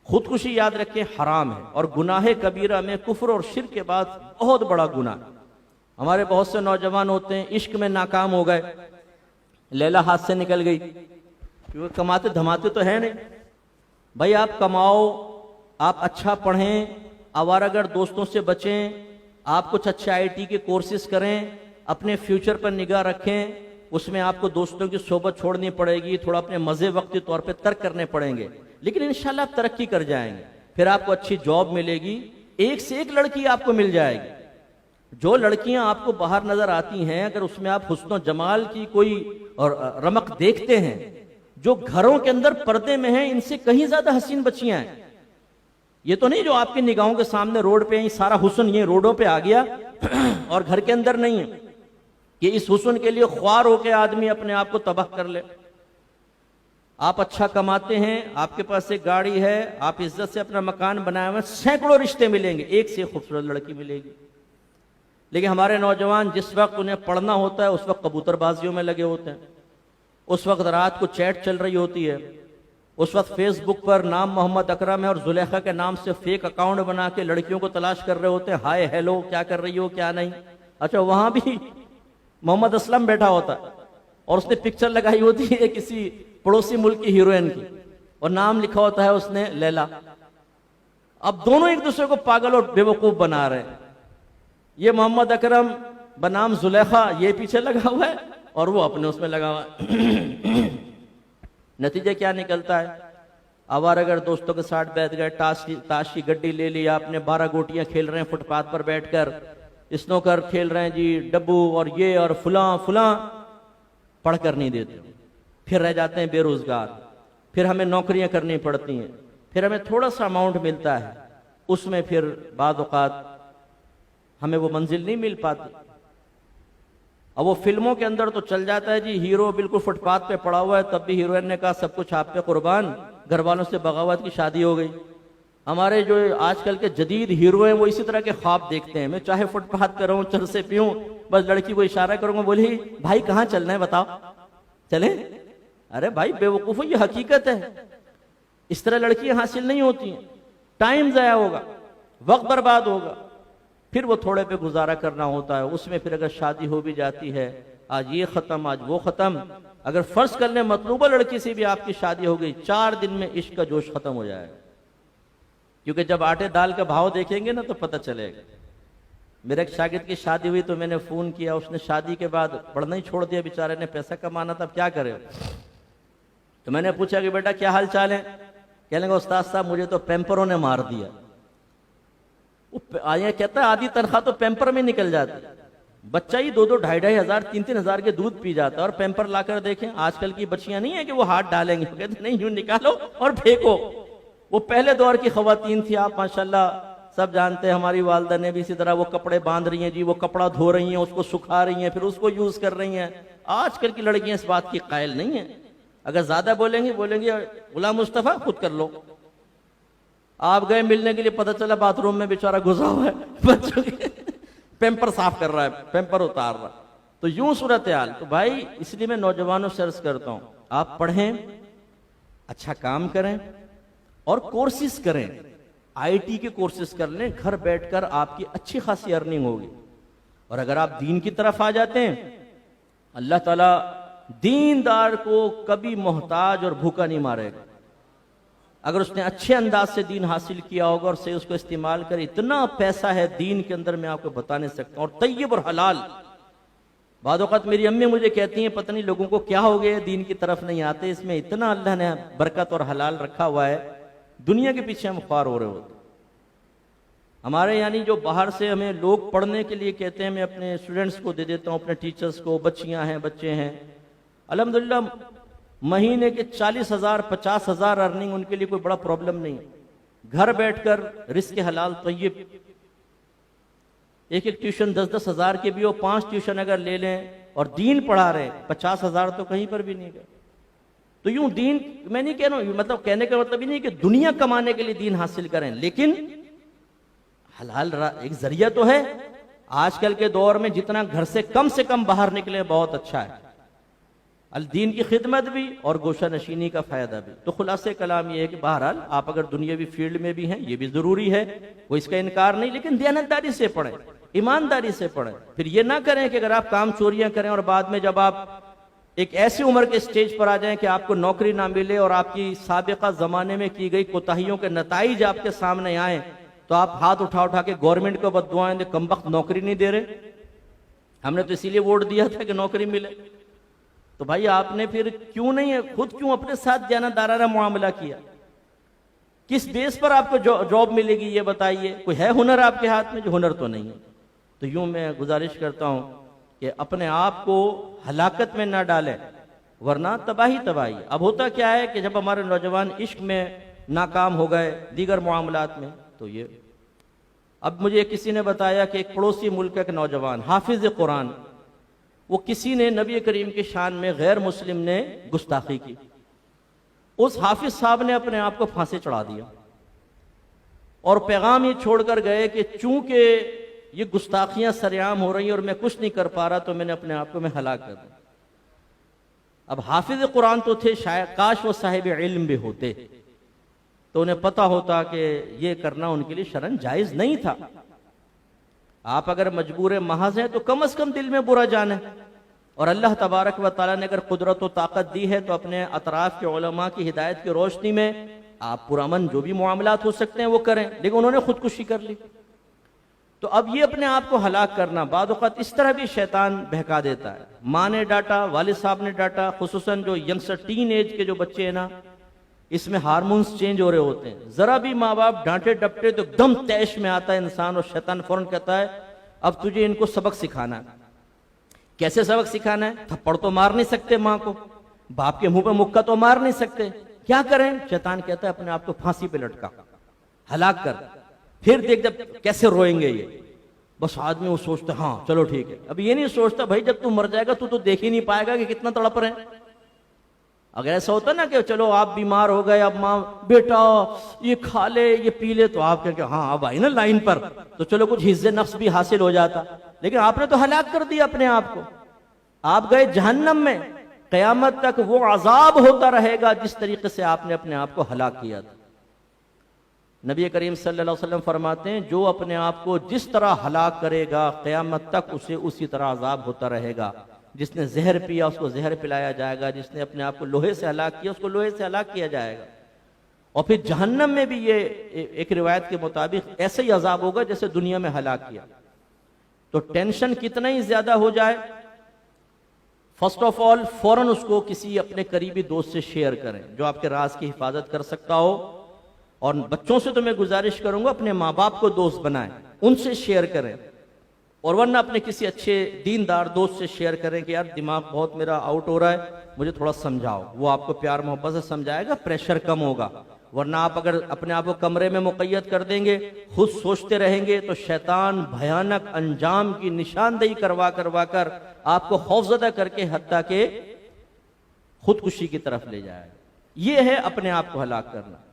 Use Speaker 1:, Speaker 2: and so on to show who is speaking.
Speaker 1: खुदकुशी याद रखें हराम है, और गुनाह कबीरा में कुफ्र और शिर्क के बाद बहुत बड़ा गुनाह। हमारे बहुत से नौजवान होते हैं इश्क में नाकाम हो गए, लैला हाथ से निकल गई, क्योंकि कमाते धमाते तो है नहीं। भाई आप कमाओ, आप अच्छा पढ़ें, आवारागर्द दोस्तों से बचें, आप कुछ अच्छे आईटी के कोर्सेज करें, अपने फ्यूचर पर निगाह रखें। उसमें आपको दोस्तों की सोबत छोड़नी पड़ेगी, थोड़ा अपने मजे वक्ती तौर पे तर्क करने पड़ेंगे, लेकिन इंशाल्लाह आप तरक्की कर जाएंगे। फिर आपको अच्छी जॉब मिलेगी, एक से एक लड़की आपको मिल जाएगी। जो लड़कियां आपको बाहर नजर आती हैं, अगर उसमें आप हुस्न जमाल की कोई और रमक देखते हैं, जो घरों के अंदर पर्दे में हैं, इनसे कहीं ज्यादा हसीन बच्चियां हैं। ये तो नहीं जो आपकी निगाहों के सामने रोड पे ही सारा हुस्न ये रोडों पे आ गया और घर के अंदर नहीं है, कि इस हुस्न के लिए ख्वार होकर आदमी अपने आप को तबाह कर ले। आप अच्छा कमाते हैं, आपके पास एक गाड़ी है, आप इज्जत से अपना मकान बनाए हुए, सैकड़ों रिश्ते मिलेंगे, एक से खूबसूरत लड़की मिलेगी। लेकिन हमारे नौजवान जिस वक्त उन्हें पढ़ना होता है उस वक्त कबूतरबाजियों में लगे होते हैं, उस वक्त रात को चैट चल रही होती है, उस वक्त फेसबुक पर नाम मोहम्मद अकरम है और जुलेखा के नाम से फेक अकाउंट बना के लड़कियों को तलाश कर रहे होते हैं, हाय हेलो क्या कर रही हो क्या नहीं। अच्छा वहां भी मोहम्मद असलम बैठा होता है और उसने पिक्चर लगाई होती है किसी पड़ोसी मुल्क की हीरोइन की, और नाम लिखा होता है उसने लैला। अब दोनों एक दूसरे को पागल और बेवकूफ बना रहे हैं। ये मोहम्मद अकरम बनाम जुलेखा ये पीछे लगा हुआ है और वो अपने उसमें लगा हुआ है। नतीजा क्या निकलता है? आवारागर दोस्तों के साथ बैठ गए, ताश की गड्डी ले ली आपने, 12 गोटियां खेल रहे हैं फुटपाथ पर बैठकर, स्नोकर खेल रहे हैं जी, डब्बू और ये और फुला फुला, पढ़कर नहीं देते, फिर रह जाते हैं बेरोजगार, फिर हमें नौकरियां करनी पड़ती हैं, फिर हमें थोड़ा सा अमाउंट मिलता है, उसमें फिर बाद औकात हमें वो मंजिल नहीं मिल पाती। अब वो फिल्मों के अंदर तो चल जाता है जी, हीरो बिल्कुल फुटपाथ पे पड़ा हुआ है, तब भी हीरोइन ने कहा सब कुछ आप पे कुर्बान, घर वालों से बगावत की शादी हो गई। हमारे जो आजकल के जदीद हीरो हैं वो इसी तरह के ख्वाब देखते हैं, मैं चाहे फुटपाथ पे रहूं, चर से पीऊं, बस लड़की को इशारा करूंगा, बोली भाई कहाँ चलना है बताओ, चले। अरे भाई बेवकूफो, ये हकीकत है। इस तरह लड़कियां हासिल नहीं होती हैं, टाइम जाया होगा, वक्त बर्बाद होगा, फिर वो थोड़े पे गुजारा करना होता है, उसमें फिर अगर शादी हो भी जाती है, आज ये खत्म आज वो खत्म, अगर फर्ज कर ले मतलूबा लड़की से भी आपकी शादी हो गई, 4 दिन में इश्क का जोश खत्म हो जाएगा। क्योंकि जब आटे दाल का भाव देखेंगे ना तो पता चलेगा। मेरे एक शागिर्द की शादी हुई तो मैंने फोन किया, उसने शादी के बाद पढ़ना ही छोड़ दिया, बेचारे ने पैसा कमाना था, क्या करे। तो मैंने पूछा कि बेटा क्या हाल चाल है? कहने लगा उस्ताद साहब मुझे तो पैम्परों ने मार दिया। आया कहता है आधी तनख्वाह तो पैम्पर में निकल जाती, बच्चा ही 2-2, 2,500, 3,000 हजार के दूध पी जाता है, और पैम्पर लाकर देखें आजकल की बच्चियां नहीं है कि वो हाथ डालेंगे, कहते नहीं यूं निकालो और फेंको। वो पहले दौर की खवातीन थी, आप माशाल्लाह सब जानते हैं, हमारी वालदा ने भी इसी तरह वो कपड़े बांध रही हैं जी, वो कपड़ा धो रही हैं, उसको सुखा रही हैं, फिर उसको यूज कर रही हैं। आजकल की लड़कियां इस बात की कायल नहीं है, अगर ज्यादा बोलेंगे गुलाम मुस्तफा खुद कर लो। आप गए मिलने के लिए, पता चला बाथरूम में बेचारा घुसा हुआ है, बच्चों के पेम्पर साफ कर रहा है, पेम्पर उतार रहा है। तो यूं सूरत हाल। तो भाई इसलिए मैं नौजवानों से अर्ज करता हूं, आप पढ़ें, अच्छा काम करें और कोर्सेज करें, आईटी के कोर्सेज कर लें, घर बैठकर आपकी अच्छी खासी अर्निंग होगी। और अगर आप दीन की तरफ आ जाते हैं, अल्लाह ताला दीनदार को कभी मोहताज और भूखा नहीं मारेगा। अगर उसने अच्छे अंदाज से दीन हासिल किया होगा और से उसको इस्तेमाल कर, इतना पैसा है दीन के अंदर मैं आपको बता नहीं सकता। और तैयब और हलाल, बाद वक़्त मेरी अम्मी मुझे कहती हैं पता नहीं लोगों को क्या हो गया, दीन की तरफ नहीं आते, इसमें इतना अल्लाह ने बरकत और हलाल रखा हुआ है, दुनिया के पीछे हम ख्वार हो रहे होते। हमारे यानी जो बाहर से हमें लोग पढ़ने के लिए कहते हैं, मैं अपने स्टूडेंट्स को दे देता हूँ, अपने टीचर्स को, बच्चियां हैं बच्चे हैं, अल्हम्दुलिल्लाह महीने के 40,000 50,000 अर्निंग उनके लिए कोई बड़ा प्रॉब्लम नहीं है। घर बैठकर रिस्क हलाल तय्यब, एक ट्यूशन 10-10 हजार के भी हो, 5 ट्यूशन अगर ले लें और दीन पढ़ा रहे, 50,000 तो कहीं पर भी नहीं गए। तो यूं दीन, मैं नहीं कह रहा हूं, मतलब कहने का मतलब ही नहीं कि दुनिया कमाने के लिए दीन हासिल करें, लेकिन हलाल एक जरिया तो है। आजकल के दौर में जितना घर से कम बाहर निकले बहुत अच्छा है। अल दीन की खिदमत भी और गोशा नशीनी का फ़ायदा भी। तो खुलासे कलाम ये है कि बहरहाल आप अगर दुनियावी फील्ड में भी हैं, ये भी ज़रूरी है, वो इसका इनकार नहीं, लेकिन दयानतदारी से पढ़ें, ईमानदारी से पढ़ें। फिर ये ना करें कि अगर आप काम चोरियां करें और बाद में जब आप एक ऐसी उम्र के स्टेज पर आ जाएं कि आपको नौकरी ना मिले और आपकी साबिका ज़माने में की गई कोताहियों के नताइज आपके सामने आए, तो आप हाथ उठा उठा के गवर्नमेंट को बददुआएं दे, कमबख्त नौकरी नहीं दे रहे, हमने तो इसीलिए वोट दिया था कि नौकरी मिले। तो भाई आपने फिर क्यों नहीं खुद क्यों अपने साथ दयानतदाराना मुआमला किया? किस बेस पर आपको जॉब मिलेगी ये बताइए? कोई है हुनर आपके हाथ में? जो हुनर तो नहीं है। तो यूं मैं गुजारिश करता हूं कि अपने आप को हलाकत में ना डालें, वरना तबाही तबाही। अब होता क्या है कि जब हमारे नौजवान इश्क में नाकाम हो गए, दीगर मामलात में, तो ये अब मुझे किसी ने बताया कि एक पड़ोसी मुल्क का एक नौजवान हाफिज कुरान, वो किसी ने नबी करीम की शान में गैर मुस्लिम ने गुस्ताखी की, उस हाफिज साहब ने अपने आप को फांसी चढ़ा दिया और पैगाम ये छोड़कर गए कि चूंकि ये गुस्ताखियां सरेआम हो रही हैं और मैं कुछ नहीं कर पा रहा, तो मैंने अपने आप को मैं हलाक कर दिया। अब हाफिज कुरान तो थे, शायद काश वो साहिब इल्म भी होते तो उन्हें पता होता कि ये करना उनके लिए शरन जायज नहीं था। आप अगर मजबूर महज हैं तो कम से कम दिल में बुरा जाने, और अल्लाह तबारक व तआला ने अगर कुदरत व ताकत दी है तो अपने अतराफ के उलमा की हिदायत की रोशनी में आप पुरअमन जो भी मामलात हो सकते हैं वो करें, लेकिन उन्होंने खुदकुशी कर ली। तो अब ये अपने आप को हलाक करना बाद वक़्त इस तरह भी शैतान बहका देता है। माँ ने डांटा, वालिद साहब ने डांटा, खुसूसन जो यंगस्टर टीन एज के जो बच्चे हैं ना, इसमें हार्मोन्स चेंज हो रहे होते हैं। जरा भी माँ बाप डांटे डपटे तो एकदम तैश में आता है इंसान, और शैतान फौरन कहता है अब तुझे इनको सबक सिखाना है। कैसे सबक सिखाना है? थप्पड़ तो मार नहीं सकते माँ को, बाप के मुंह पे मुक्का तो मार नहीं सकते, क्या करें? शैतान कहता है अपने आप को फांसी पे लटका, हलाक कर, फिर देख जब कैसे रोएंगे ये। बस आदमी वो सोचता हाँ चलो ठीक है। अब ये नहीं सोचता भाई जब तू मर जाएगा तू तो देख ही नहीं पाएगा कि कितना तड़प रहे हैं। अगर ऐसा होता ना कि चलो आप बीमार हो गए, अब माँ बेटा ये खा ले ये पी ले, तो आप कहेंगे हाँ अब आई ना लाइन पर, तो चलो कुछ हिस्से नफ्स भी हासिल हो जाता। लेकिन आपने तो हलाक कर दिया अपने आप को, आप गए जहन्नम में, कयामत तक वो अजाब होता रहेगा जिस तरीके से आपने अपने आप को हलाक किया था। नबी करीम सल्लल्लाहु अलैहि वसल्लम फरमाते हैं जो अपने आप को जिस तरह हलाक करेगा क़यामत तक उसे उसी तरह अजाब होता रहेगा। जिसने जहर पिया उसको जहर पिलाया जाएगा, जिसने अपने आप को लोहे से हलाक किया उसको लोहे से हलाक किया जाएगा। और फिर जहन्नम में भी ये एक रिवायत के मुताबिक ऐसे ही अजाब होगा जैसे दुनिया में हलाक किया। तो टेंशन कितना ही ज्यादा हो जाए, फर्स्ट ऑफ ऑल फौरन उसको किसी अपने करीबी दोस्त से शेयर करें जो आपके राज की हिफाजत कर सकता हो। और बच्चों से तो मैं गुजारिश करूंगा अपने माँ बाप को दोस्त बनाएं, उनसे शेयर करें, और वरना अपने किसी अच्छे दीनदार दोस्त से शेयर करें कि यार दिमाग बहुत मेरा आउट हो रहा है, मुझे थोड़ा समझाओ। वो आपको प्यार मोहब्बत से समझाएगा, प्रेशर कम होगा। वरना आप अगर अपने आप को कमरे में मुक़य्यद कर देंगे, खुद सोचते रहेंगे, तो शैतान भयानक अंजाम की निशानदेही करवा करवा कर आपको खौफज़दा करके हत्ता के खुदकुशी की तरफ ले जाएगा। ये है अपने आप को हलाक करना।